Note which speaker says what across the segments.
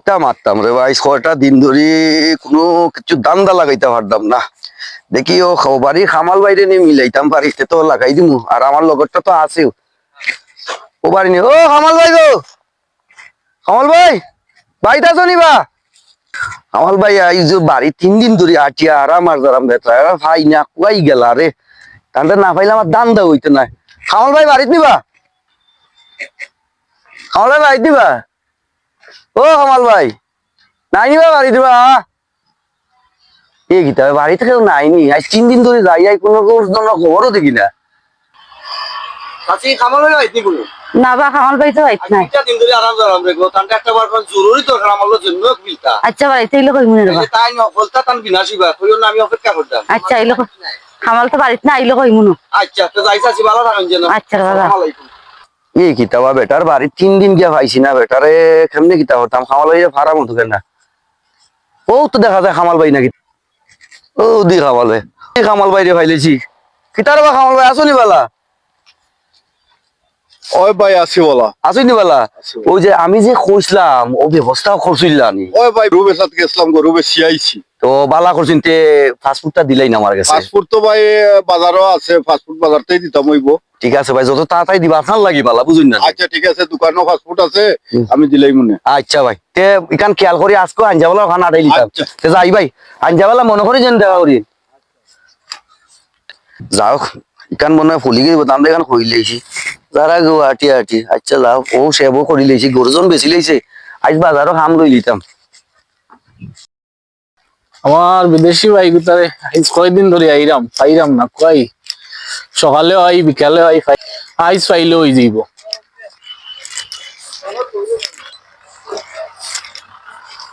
Speaker 1: আড্ডা মারতাম রে ভাই, ছয়টা দিন ধরে কোনো কিছু দান্দা লাগাইতে পারতাম না। দেখি ও বাড়ির খামাল বাইরে নিয়ে মিলাইতাম পারিস তো লাগাই দিমু, আর আমার লগরটা তো আছেও ও বাড়ি নিয়ে। ও খামাল ভাই গো, খামাল ভাই, বাড়িতে আছো নিবা? খামাল ভাই এই যে বাড়ি 3 দিন ধরে আটিয়া আরাম আর জারাম বেটা ভাই না কুয়াই গেলা রে, কানটা না পাইলে আমার দান্দা হইতে নাই। খামাল ভাই বাড়িতে নিবা? খামাল ভাই বাড়িতে নিবা? ও খামাল ভাই নাই নিবা বাড়ি দিবা? এ গীতা বাড়ি থেকে নাইনি, আজ 3 দিন ধরে যাই যাই কোনো খবরও দেখি না।
Speaker 2: না বা খামাল ভাই তো আইত নাই। আচ্ছা বাড়িতে এলো কই মনে রাখা। আচ্ছা এলো খামাল তো বাড়িতে না আইলো কই মনো। আচ্ছা বাবা।
Speaker 1: এ গীতা বা বেটার বাড়ি 3 দিন গিয়া পাইছি না, বেটারে কেমনে গীতা হতাম খামাল ভাই ভাড়া মতো কেন না। ও তো দেখা যায় খামাল ভাই নাকি, ও দি খামাল ভাই, খামাল ভাই রে ভাইলেছি কিতার বা খামাল ভাই আসো নি বালা?
Speaker 3: ওই ভাই আসি বলা।
Speaker 1: আসো নি বালা? ওই যে আমি যে কইছিলাম ও ব্যবস্থা করছিলাম নি।
Speaker 3: ওই ভাই রুবের সাথে গেছিলাম গো, রুবে সিয়াইছি
Speaker 1: তো বালা করছেন তে ফাস্টফুডটা দিলাই না আমার কাছে।
Speaker 3: ফাস্টফুড তো ভাই বাজারও আছে, ফাস্টফুড বাজারতেই দিতাম হইব।
Speaker 1: ঠিক আছে ভাই, যত তাড়াতাড়ি দিবা আপনার লাগি বালা, বুঝুন না?
Speaker 3: আচ্ছা ঠিক আছে, দোকানও ফাস্টফুড আছে, আমি দিলেই মনে।
Speaker 1: আচ্ছা ভাই, তে ইকান খেয়াল করি আজকে আনজাবেলা ওখানে আটাই লিতাম।
Speaker 3: আচ্ছা।
Speaker 1: তে যাই ভাই, আনজাবেলা মনে করি যেন দেখা করি। যাও ইকান মনে হয় ফুলি গেছে, আমরা এখানে কই লাইছি যারা গো আটি আটি। আচ্ছা যাও, ও সেবও করি লাইছি, গরুজন বেশি লাইছে, আজ বাজারও হাম লই লিতাম।
Speaker 4: আমার বিদেশি ভাই গুতারে আইজ কয়দিন ধরে আইরাম পাইরাম না, কই সকালেও আই বিকালেও আই, আইজ পাইলেও হয়ে যাইব।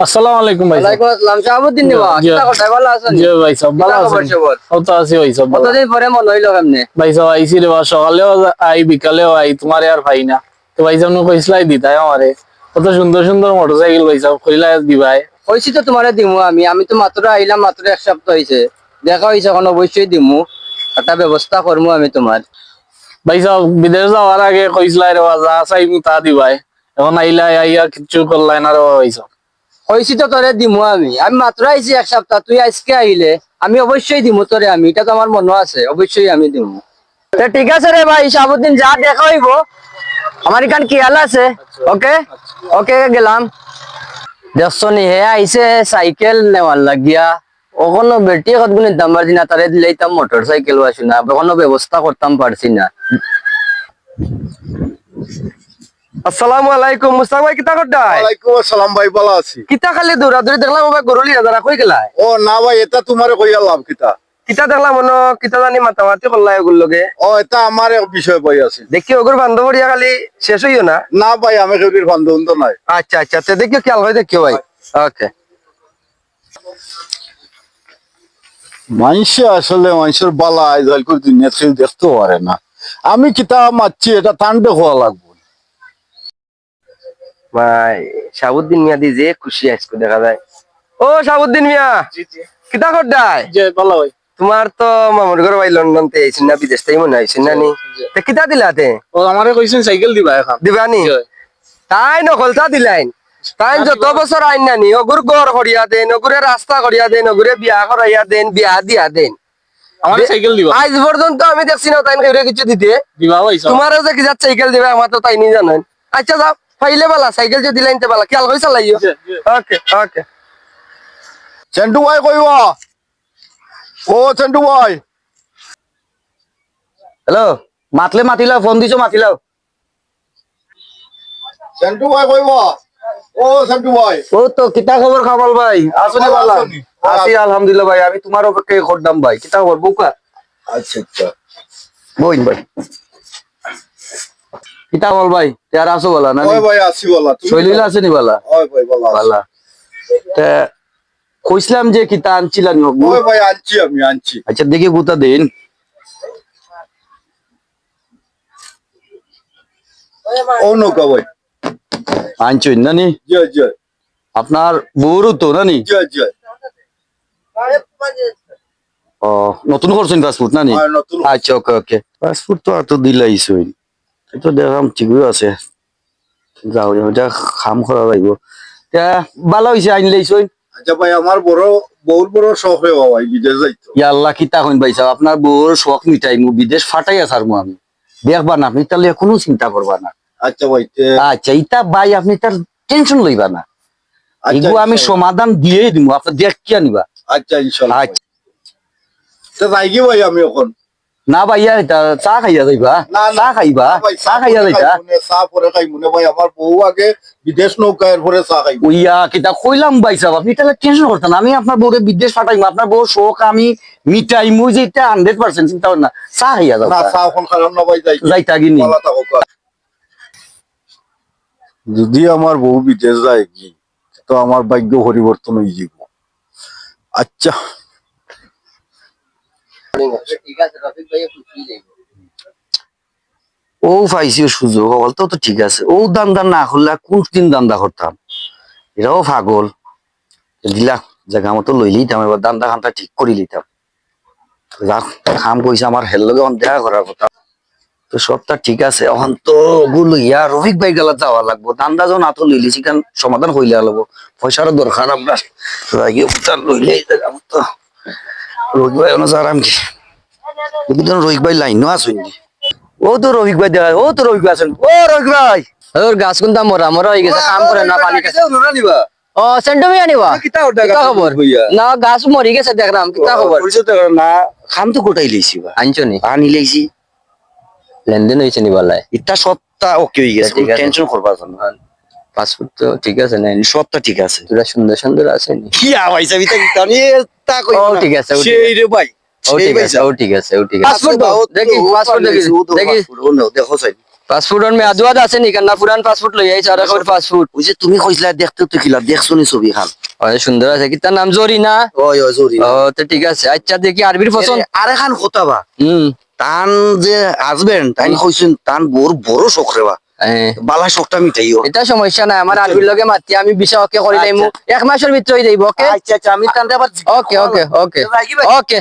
Speaker 4: আসসালামু আলাইকুম ভাই।
Speaker 2: ওয়ালাইকুম আসসালাম। শাহাবুদ্দিন নিবা কিটা কথা ভালো আছেন?
Speaker 4: জি ভাই সব ভালো আছেন? ও তো আছি ভাই সব ভালো।
Speaker 2: কতদিন পরে মন হইলো কেমনে?
Speaker 4: ভাই সব আইছি রে, সকালেও আই বিকালেও আই, তোমারে আর পাই না। তো ভাই সামনে কইসলাই দিতাই আমারে, কত সুন্দর সুন্দর মোটরসাইকেল ভাই সব কইলাই দিবাই।
Speaker 2: কইছি তো তোমারে দিমু আমি তো মাত্র আইলাম, মাত্র 1 সপ্তাহ হইছে, দেখা হইছে, এখন অবশ্যই দিমু, একটা ব্যবস্থা করমু আমি তোমার।
Speaker 4: ভাই সব বিদেশ যাওয়ার আগে কইসলাই রে, যা চাইমু তা দিবাই, এখন আইলাই আইয়া কিচ্ছু করলাই না রে ভাই সব।
Speaker 2: কইছি তো তোরে দিমু আমি মাত্র আইছি 1 সপ্তাহ, তুই আজকে আইলে আমি অবশ্যই দিমু তোরে, আমি এটা তো আমার মনে আছে, অবশ্যই আমি দিমু। তো ঠিক আছে রে ভাই শাহাবুদ্দিন, যা দেখা হইব আমার এখান খেয়াল আছে। ওকে ওকে গেলাম। দেখছনি হে আইছে সাইকেল নেওয়ার লাগিয়া, ওখানো বেটি কতগুলি দাম্বার দিনা তারে দিলাইতাম মোটর সাইকেল আসি না, ওখানো ব্যবস্থা করতাম পারছি না।
Speaker 1: আসসালামু আলাইকুম মুস্তাক ভাই, কিতা করতাই?
Speaker 3: ওয়ালাইকুম আসসালাম ভাই, ভালো আছি।
Speaker 1: কিতা খালি দৌড়াদৌড়ি দেখলাম ভাই, গরুলি যারা কই গেলাই?
Speaker 3: ও না ভাই, এটা তোমারে কইয়া লাভ কিতা?
Speaker 1: কিতা দেখলাম মনে কিতা জানি মাতামাতি করলাই ওগুর লগে।
Speaker 3: ও এটা আমার এক বিষয় ভাই আছে।
Speaker 1: দেখি ওগুর বান্ধবরিয়া খালি শেষ হইও না।
Speaker 3: না ভাই, আমি কেউরির বান্ধব তো নাই।
Speaker 1: আচ্ছা আচ্ছা, তে দেখিও খেয়াল হয়, দেখিও ভাই। ওকে।
Speaker 3: মানুষে আসলে মানুষের বালা আইজাল করে দুনিয়া কেউ দেখতে পারে না। আমি কিতা মারছি, এটা ঠান্ডা হওয়া লাগবে।
Speaker 1: ভাই শাহাবুদ্দিন মিয়া দি যে খুশি আজকে দেখা যায়। ও শাহাবুদ্দিন মিয়া, কিতা করতাই?
Speaker 4: জি ভালো ভাই।
Speaker 1: তোমার তো মামুর ঘর ভাই লন্ডন তে আইছেন না, বিদেশ থেকে মনে আইছেন না নি? তে কিতা দিলাতে?
Speaker 4: ও আমারে কইছেন সাইকেল দিবা এখন।
Speaker 1: দিবানি? তাই নকলতা দিলাইন, তাই যত বছর আইন নানি ওগুর গড় করিয়া দেন, ওগুরে রাস্তা করিয়া দেন, ওগুরে বিয়া করাইয়া দেন, বিয়া দিয়া দেন।
Speaker 4: আমার সাইকেল দিবা?
Speaker 1: আজ পর্যন্ত আমি দেখছি না তাই কিছু দিতে।
Speaker 4: দিবা ভাই সব।
Speaker 1: তোমারও যে কি সাইকেল দিবে আমার তো তাই নি জানেন। আচ্ছা যাও, পাইলে বালা সাইকেল যে দিলাইন তে বালা, খেয়াল করে চালাইও। ওকে ওকে।
Speaker 3: চেন্টু ভাই কইবা? ও চেন্টু ভাই।
Speaker 1: হ্যালো, মাতলে মাতিলাও, ফোন দিছো মাতিলাও।
Speaker 3: চেন্টু ভাই কইবা? ও চেন্টু ভাই।
Speaker 1: ও তো কিতা খবর খাবাল ভাই? আসলে বালা আছি আলহামদুলিল্লাহ ভাই, আমি তোমার অপেক্ষায় করতাম ভাই। কিতা খবর বউকা?
Speaker 3: আচ্ছা আচ্ছা।
Speaker 1: বইন ভাই। কিতা বল ভাই, তেয়ার আসো বলা না?
Speaker 3: ওই ভাই আসি বলা।
Speaker 1: শৈলীল আছে নি বালা?
Speaker 3: ওই ভাই বলা।
Speaker 1: বালা। তে কইছিলাম যে কিতা আনছিলাম নবু।
Speaker 3: ওই ভাই আনছি, আমি আনছি।
Speaker 1: আচ্ছা দেখি গুতা দিন।
Speaker 3: ও নৌকা ভাই।
Speaker 1: আনছুন না নি?
Speaker 3: জয় জয়
Speaker 1: আপনার বউরও তো না নি?
Speaker 3: জয় জয়।
Speaker 1: ও নতুন করছেন পাসপোর্ট না নি?
Speaker 3: আর নতুন।
Speaker 1: আচ্ছা ওকে ওকে। পাসপোর্ট তো আর তো দিলাইছই, তো দেখলাম ঠিকই আছে। যাও যা খাম করা লাগবো। তা ভালো হইছে আইন লইছই
Speaker 3: আচ্ছা ভাই আমার বড় বহুত বড় শখ রে ভাই বিদেশ যাইতো
Speaker 1: ইয়াল্লা কিতা কইন ভাই সাহেব আপনার বউর শখ মিটাই মু বিদেশ ফাটাই আসার মু আমি দেখবা না আপনি তাহলে কোনো চিন্তা করবা না
Speaker 3: আচ্ছা ভাই
Speaker 1: আচ্ছা ইতা ভাই আপনি তার টেনশন লইবা না
Speaker 3: আচ্ছা,
Speaker 1: এগুলো আমি
Speaker 3: ইনশাল্লাহ।
Speaker 1: সমাধান দিয়ে দিব আপনি দেখ কি আনিবা
Speaker 3: আচ্ছা ইনশাল্লাহ
Speaker 1: আচ্ছা।
Speaker 3: তা যাই কি ভাই আমি এখন
Speaker 1: না ভাইয়া এটা চা খাইয়া যাইবা চা খাইবা
Speaker 3: ভাই,
Speaker 1: চা খাইয়া
Speaker 3: পরে
Speaker 1: যাইতা
Speaker 3: খাইবো নে, চা পরে খাইবো নে ভাই আমার বউ আগে বিদেশ নৌকায় পরে চা খাইবো
Speaker 1: ওইয়া কিতা কইলাম ভাই সাহেব আপনি তাহলে টেনশন করতেন না। আমি আপনার বউরে বিদেশ পাঠাইমু আপনার বউ শোক আমি মিটাইমু যেটা 100% চিন্তা করেন না চা খাইয়া যাও
Speaker 3: না চা এখন খারাপ না ভাই যাই
Speaker 1: যাইতা গিনি
Speaker 3: ভালো থাকো যদি আমার বউ বিদেশ যায় কি তো আমার ভাগ্য পরিবর্তন হয়ে যাব আচ্ছা
Speaker 2: ঠিক আছে রফিক ভাই খুশি যাইব
Speaker 1: ও পাইছি সুযোগ বলতো তো ঠিক আছে ও দান্দা না করলে কোন দিন দান্দা করতাম এরাও পাগল দিলা জায়গা মতো লই লিতাম এবার দান্দা খানটা ঠিক করে লিতাম যাক খাম কইছে আমার হেল লগে দেখা করার কথা তো সবটা ঠিক আছে এখন তো গুলো ইয়া রফিক ভাই গেলা যাওয়া লাগবো দান্দা যখন আতো লইলিছি কারণ সমাধান হইলে লাগবো পয়সারও দরকার আপনার লইলে তো রফিক ভাই অনুসার আমি রফিক ভাই লাইনও আসুন ও তো রফিক ভাই দেখা ও তো রফিক ভাই আছেন ও রফিক ভাই
Speaker 2: ওর গাছ কোনটা মরা মরা হয়ে গেছে কাম করে না পানি খায়।
Speaker 1: নিবা
Speaker 2: ও সেন্টমি আনিবা
Speaker 1: কিতা ওটা
Speaker 2: কিতা খবর
Speaker 1: ভাইয়া
Speaker 2: না গাছ মরি গেছে দেখলাম কিতা খবর
Speaker 1: না খাম তো গোটাই লইছি বা
Speaker 2: আনছো নি
Speaker 1: পানি লইছি
Speaker 2: লেনদেন হয়েছে নি বলাই
Speaker 1: ইটা সবটা ওকে হয়ে গেছে
Speaker 2: ঠিক আছে।
Speaker 1: টেনশন করবা না
Speaker 2: পাসপোর্ট তো ঠিক আছে না
Speaker 1: সবটা ঠিক আছে
Speaker 2: তোরা সুন্দর সুন্দর আছে নি
Speaker 1: কি আওয়াজ আমি তা কিতা নি তা কই
Speaker 2: ও ঠিক আছে, ও ঠিক
Speaker 1: সেই রে ভাই
Speaker 2: ও ঠিক আছে ও ঠিক আছে ও ঠিক আছে পাসপোর্ট দাও দেখি পাসপোর্ট দেখি দেখি
Speaker 1: ও না দেখো সাই
Speaker 2: পাসপোর্ট অন মে আদওয়াদ আছে নি কান্না পুরান পাসপোর্ট লই আইছ আর এখন পাসপোর্ট
Speaker 1: ওই যে তুমি কইছিলা দেখতে তো কিলা দেখছো নি ছবি খান
Speaker 2: অনেক সুন্দর আছে কি তার নাম জরিনা
Speaker 1: ওই ওই জরি
Speaker 2: ও তো ঠিক আছে আচ্ছা দেখি আরবির পছন্দ
Speaker 1: আরে খান কথা বা
Speaker 2: হুম
Speaker 1: তান যে হাজবেন্ড তাই কইছেন তান বড় শখ রে বা বালা শখটা মিটাইও
Speaker 2: এটা সমস্যা নাই আমার আরবির লগে মাতি আমি বিশা ওকে করে লাইমু এক মাসের ভিতরে হই যাইব ওকে
Speaker 1: আচ্ছা আচ্ছা আমি তানতে আবার
Speaker 2: ওকে ওকে ওকে ওকে